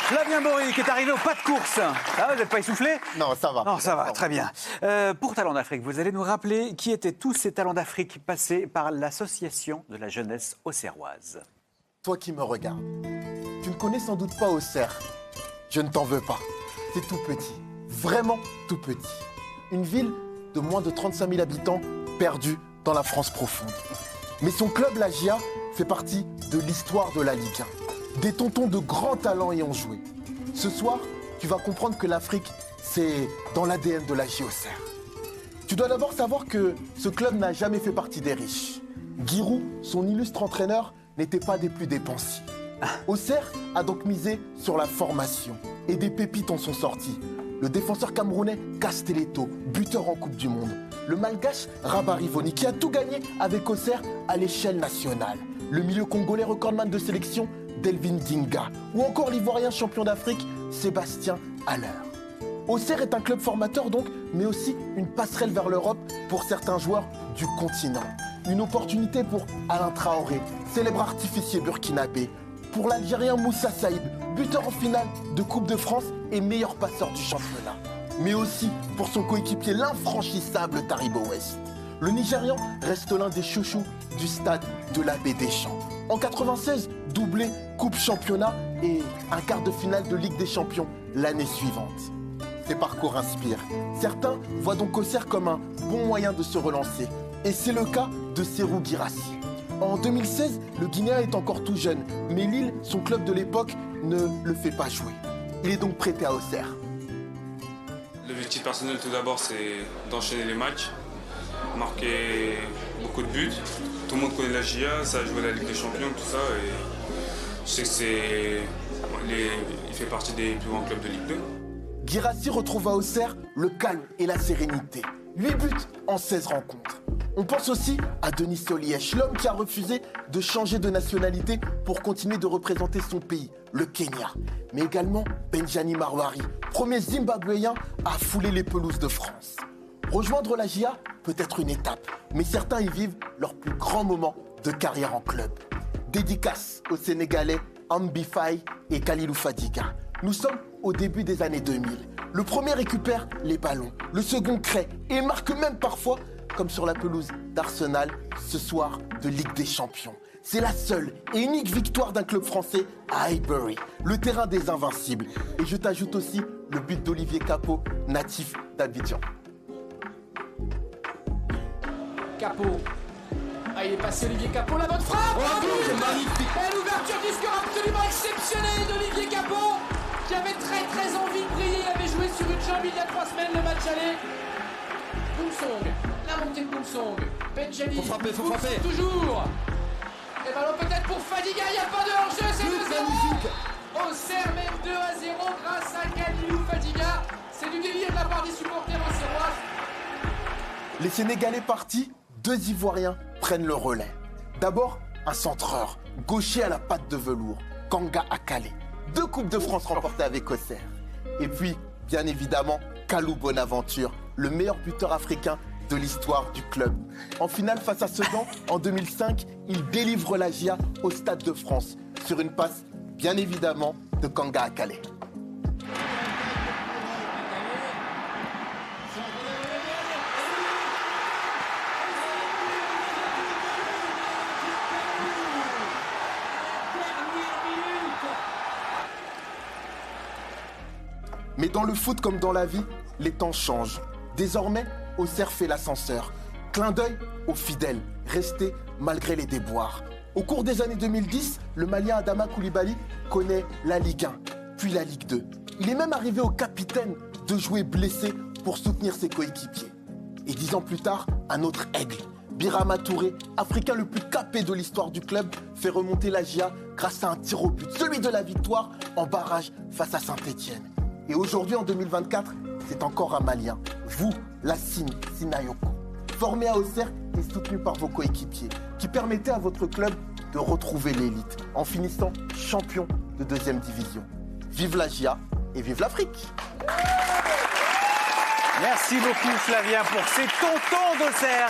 Flavien Bory qui est arrivé au pas de course. Ah, vous n'êtes pas essoufflé? Non, ça va. Non, ça va, très bien. Pour Talents d'Afrique, vous allez nous rappeler qui étaient tous ces talents d'Afrique passés par l'association de la jeunesse auxerroise. Toi qui me regardes, tu ne connais sans doute pas Auxerre. Je ne t'en veux pas. C'est tout petit, vraiment tout petit. Une ville de moins de 35 000 habitants perdue dans la France profonde. Mais son club, la GIA, fait partie de l'histoire de la Ligue 1. Des tontons de grands talents y ont joué. Ce soir, tu vas comprendre que l'Afrique, c'est dans l'ADN de la GIA Auxerre. Tu dois d'abord savoir que ce club n'a jamais fait partie des riches. Giroud, son illustre entraîneur, n'était pas des plus dépensiers. Auxerre a donc misé sur la formation et des pépites en sont sorties. Le défenseur camerounais Castelletto, buteur en Coupe du Monde. Le malgache Rabat Rivoni qui a tout gagné avec Auxerre à l'échelle nationale. Le milieu congolais recordman de sélection Delvin Dinga. Ou encore l'ivoirien champion d'Afrique Sébastien Haller. Auxerre est un club formateur donc, mais aussi une passerelle vers l'Europe pour certains joueurs du continent. Une opportunité pour Alain Traoré, célèbre artificier burkinabé. Pour l'Algérien Moussa Saïd, buteur en finale de Coupe de France et meilleur passeur du championnat. Mais aussi pour son coéquipier l'infranchissable Taribo West. Le Nigérian reste l'un des chouchous du stade de l'Abbé Deschamps. En 96, doublé Coupe Championnat et un quart de finale de Ligue des Champions l'année suivante. Ces parcours inspirent. Certains voient donc Auxerre comme un bon moyen de se relancer. Et c'est le cas de Serhou Guirassy. En 2016, le Guinéen est encore tout jeune, mais Lille, son club de l'époque, ne le fait pas jouer. Il est donc prêté à Auxerre. L'objectif personnel tout d'abord c'est d'enchaîner les matchs, marquer beaucoup de buts. Tout le monde connaît la GIA, ça a joué la Ligue des Champions, tout ça. Et je sais que il fait partie des plus grands clubs de Ligue 2. Guirassy retrouve à Auxerre le calme et la sérénité. 8 buts en 16 rencontres. On pense aussi à Denis Solièche, l'homme qui a refusé de changer de nationalité pour continuer de représenter son pays, le Kenya. Mais également Benjani Marwari, premier Zimbabwéen à fouler les pelouses de France. Rejoindre la GIA peut être une étape, mais certains y vivent leur plus grand moment de carrière en club. Dédicace aux Sénégalais Ambi Faye et Kalilou Fadiga. Nous sommes au début des années 2000. Le premier récupère les ballons, le second crée et marque même parfois, comme sur la pelouse d'Arsenal, ce soir de Ligue des Champions. C'est la seule et unique victoire d'un club français à Highbury, le terrain des invincibles. Et je t'ajoute aussi le but d'Olivier Capot, natif d'Abidjan. Capot. Ah, il est passé Olivier Capot, la bonne frappe. Oh, magnifique. Et l'ouverture du score absolument exceptionnelle d'Olivier Capot, qui avait très envie de briller. Il avait joué sur une jambe il y a 3 semaines le match aller. Poulsong, la montée de Poulsong. Benjani. Faut frapper. Toujours. Et ballon peut-être pour Fadiga, il n'y a pas de hors-jeu, c'est 2-0. Auxerre mène 2-0 grâce à Kalilou Fadiga. C'est du délire de la part des supporters auxerrois. Les Sénégalais partis, 2 Ivoiriens prennent le relais. D'abord, un centreur, gaucher à la patte de velours, Kanga Akale. 2 Coupes de France remportées avec Auxerre. Et puis, bien évidemment, Kalou Bonaventure, le meilleur buteur africain de l'histoire du club. En finale face à Sedan, en 2005, il délivre la GIA au Stade de France, sur une passe, bien évidemment, de Kanga Akale. Mais dans le foot comme dans la vie, les temps changent. Désormais, Auxerre fait l'ascenseur. Clin d'œil aux fidèles, restés malgré les déboires. Au cours des années 2010, le Malien Adama Koulibaly connaît la Ligue 1, puis la Ligue 2. Il est même arrivé au capitaine de jouer blessé pour soutenir ses coéquipiers. Et 10 ans plus tard, un autre aigle, Birama Touré, africain le plus capé de l'histoire du club, fait remonter la GIA grâce à un tir au but, celui de la victoire en barrage face à Saint-Étienne. Et aujourd'hui, en 2024, c'est encore un Malien, vous, Lassine Sinayoko, formé à Auxerre et soutenu par vos coéquipiers, qui permettait à votre club de retrouver l'élite en finissant champion de 2e division. Vive la GIA et vive l'Afrique! Merci beaucoup Flavien pour ces tontons d'Auxerre.